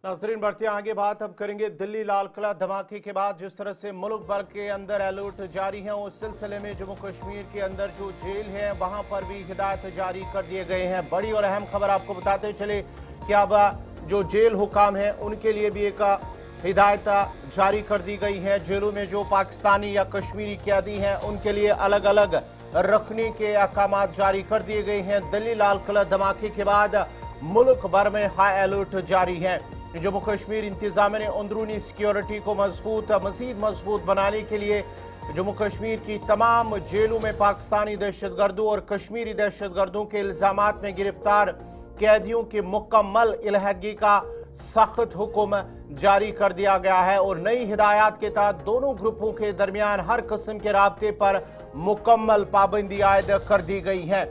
नाज़रीन, बढ़ते आगे बात अब करेंगे दिल्ली लाल किला धमाके के बाद जिस तरह से मुल्क भर के अंदर अलर्ट जारी है, उस सिलसिले में जम्मू कश्मीर के अंदर जो जेल है वहां पर भी हिदायत जारी कर दिए गए हैं। बड़ी और अहम खबर आपको बताते चले कि अब जो जेल हुकाम है उनके लिए भी एक हिदायत जारी कर दी गई है। जेलों में जो पाकिस्तानी या कश्मीरी कैदी हैं उनके लिए अलग अलग रखने के अहकाम जारी कर दिए गए हैं। दिल्ली लाल किला धमाके के बाद मुल्क भर में हाई अलर्ट जारी है। जम्मू कश्मीर इंतजामिया ने अंदरूनी सिक्योरिटी को मजीद मजबूत बनाने के लिए जम्मू कश्मीर की तमाम जेलों में पाकिस्तानी दहशतगर्दों और कश्मीरी दहशतगर्दों के इल्जामात में गिरफ्तार कैदियों की मुकम्मल इलाहदगी का सख्त हुक्म जारी कर दिया गया है और नई हिदायत के तहत दोनों ग्रुपों के दरमियान हर किस्म के राब्ते पर मुकम्मल पाबंदी आयद कर दी गई है।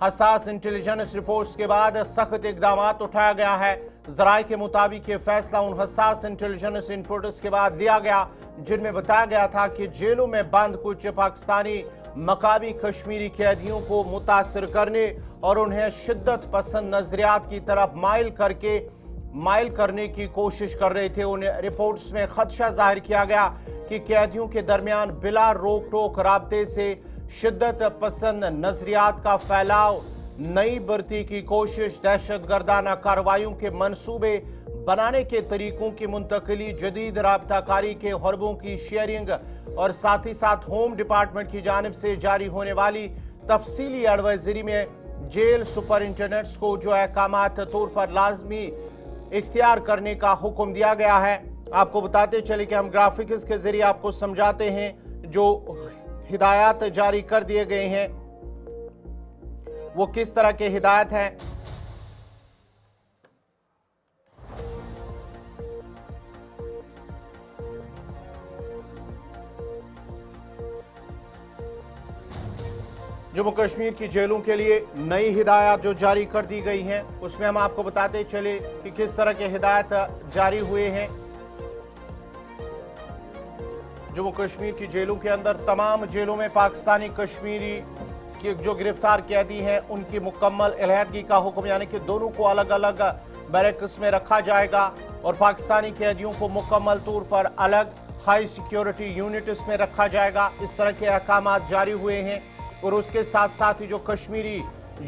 हसास इंटेलिजेंस रिपोर्ट्स के बाद सख्त इकदाम उठाया गया है। जराये के मुताबिक ये फैसला उन हसास इंटेलिजेंस इनपुट्स के बाद लिया गया जिनमें बताया गया था कि जेलों में बंद कुछ पाकिस्तानी मकामी कश्मीरी कैदियों को मुतासर करने और उन्हें शिद्दत पसंद नजरियात की तरफ माइल करने की कोशिश कर रहे थे। उन रिपोर्ट्स में खदशा जाहिर किया गया कि कैदियों के दरमियान बिला रोक टोक राब्ते से शिद्दत पसंद नजरियात का फैलाव, नई भर्ती की कोशिश, दहशतगर्दाना कार्रवाइयों के मंसूबे बनाने के तरीकों की मुंतकली, जदीद राब्ताकारी के हरबों की शेयरिंग और साथ ही साथ होम डिपार्टमेंट की जानिब से जारी होने वाली तफसीली एडवाइजरी में जेल सुपरिंटेंडेंट्स को जो अहकाम तौर पर लाजमी इख्तियार करने का हुक्म दिया गया है। आपको बताते चले कि हम ग्राफिक्स के जरिए आपको समझाते हैं जो हिदायत जारी कर दिए गए हैं वो किस तरह के हिदायत हैं। जम्मू कश्मीर की जेलों के लिए नई हिदायत जो जारी कर दी गई हैं उसमें हम आपको बताते चले कि किस तरह के हिदायत जारी हुए हैं। जम्मू कश्मीर की जेलों के अंदर तमाम जेलों में पाकिस्तानी कश्मीरी के जो गिरफ्तार कैदी हैं उनकी मुकम्मल इलाहदगी का हुक्म, यानी कि दोनों को अलग अलग बैरक्स में रखा जाएगा और पाकिस्तानी कैदियों को मुकम्मल तौर पर अलग हाई सिक्योरिटी यूनिट्स में रखा जाएगा। इस तरह के अहकाम जारी हुए हैं और उसके साथ साथ ही जो कश्मीरी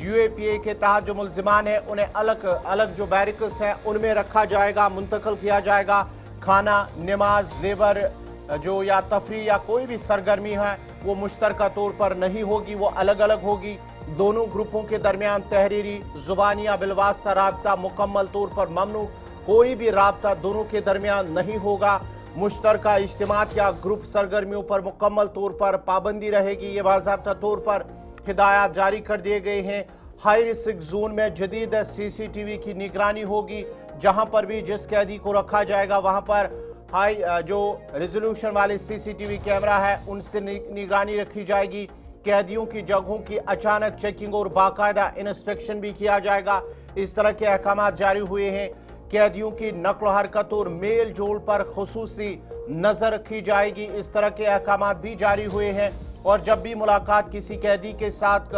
UAPA के तहत जो मुल्जिमान हैं उन्हें अलग अलग जो बैरक्स हैं उनमें रखा जाएगा, मुंतकिल किया जाएगा। खाना, नमाज, जेवर जो या तफरी या कोई भी सरगर्मी है वो मुश्तरका तौर पर नहीं होगी, वो अलग अलग होगी। दोनों ग्रुपों के दरमियान तहरीरी, जुबानी या बिलवास्ता राब्ता मुकम्मल तौर पर ममनू, कोई भी राब्ता दोनों के दरमियान नहीं होगा। मुश्तरका इज्तिमात या ग्रुप सरगर्मियों पर मुकम्मल तौर पर पाबंदी रहेगी। ये बाज़ाब्ता तौर पर हिदायत जारी कर दिए गए हैं। हाई रिस्क जोन में जदीद CCTV की निगरानी होगी। जहां पर भी जिस कैदी को रखा जाएगा वहां पर हाई जो रेजोल्यूशन वाले CCTV कैमरा है उनसे निगरानी रखी जाएगी। कैदियों की जगहों की अचानक चेकिंग और बाकायदा इंस्पेक्शन भी किया जाएगा। इस तरह के अहकाम जारी हुए हैं। कैदियों की नक्ल हरकत और मेल जोल पर खुसूसी नजर रखी जाएगी। इस तरह के अहकाम भी जारी हुए हैं और जब भी मुलाकात किसी कैदी के साथ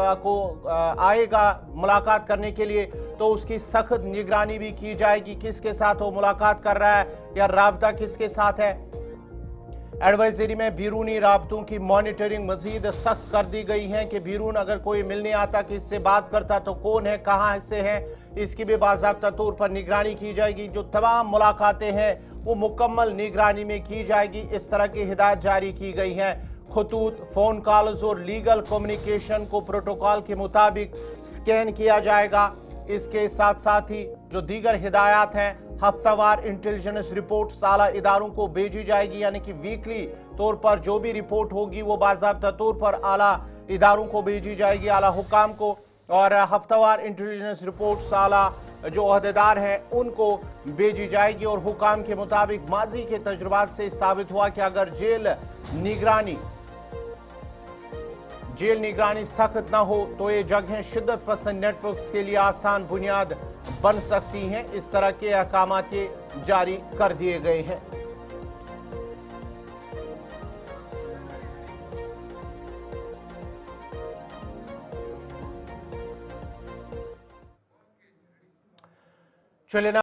आएगा मुलाकात करने के लिए तो उसकी सख्त निगरानी भी की जाएगी, किसके साथ वो मुलाकात कर रहा है या राब्ता किसके साथ है। एडवाइजरी में बैरूनी राब्तों की मॉनिटरिंग मजीद सख्त कर दी गई है कि बैरून अगर कोई मिलने आता, किससे बात करता तो कौन है, कहाँ से है, इसकी भी बाज़ाब्ता तौर पर निगरानी की जाएगी। जो तमाम मुलाकातें हैं वो मुकम्मल निगरानी में की जाएगी। इस तरह की हिदायत जारी की गई है। खतूत, फोन कॉल्स और लीगल कम्युनिकेशन को प्रोटोकॉल के मुताबिक स्कैन किया जाएगा। इसके साथ साथ ही जो दीगर हिदायत हैं, हफ्तावार इंटेलिजेंस रिपोर्ट आला इदारों को भेजी जाएगी, यानी कि वीकली तौर पर जो भी रिपोर्ट होगी वो बाज़ाब्ता तौर पर आला इदारों को भेजी जाएगी, आला हुकाम को। और हफ्तावार इंटेलिजेंस रिपोर्ट आला जो अहदेदार हैं उनको भेजी जाएगी और हुकाम के मुताबिक माजी के तजुर्बात से साबित हुआ कि अगर जेल निगरानी सख्त ना हो तो ये जगहें शिद्दत पसंद नेटवर्क्स के लिए आसान बुनियाद बन सकती हैं। इस तरह के अहकाम जारी कर दिए गए हैं। चलिए ना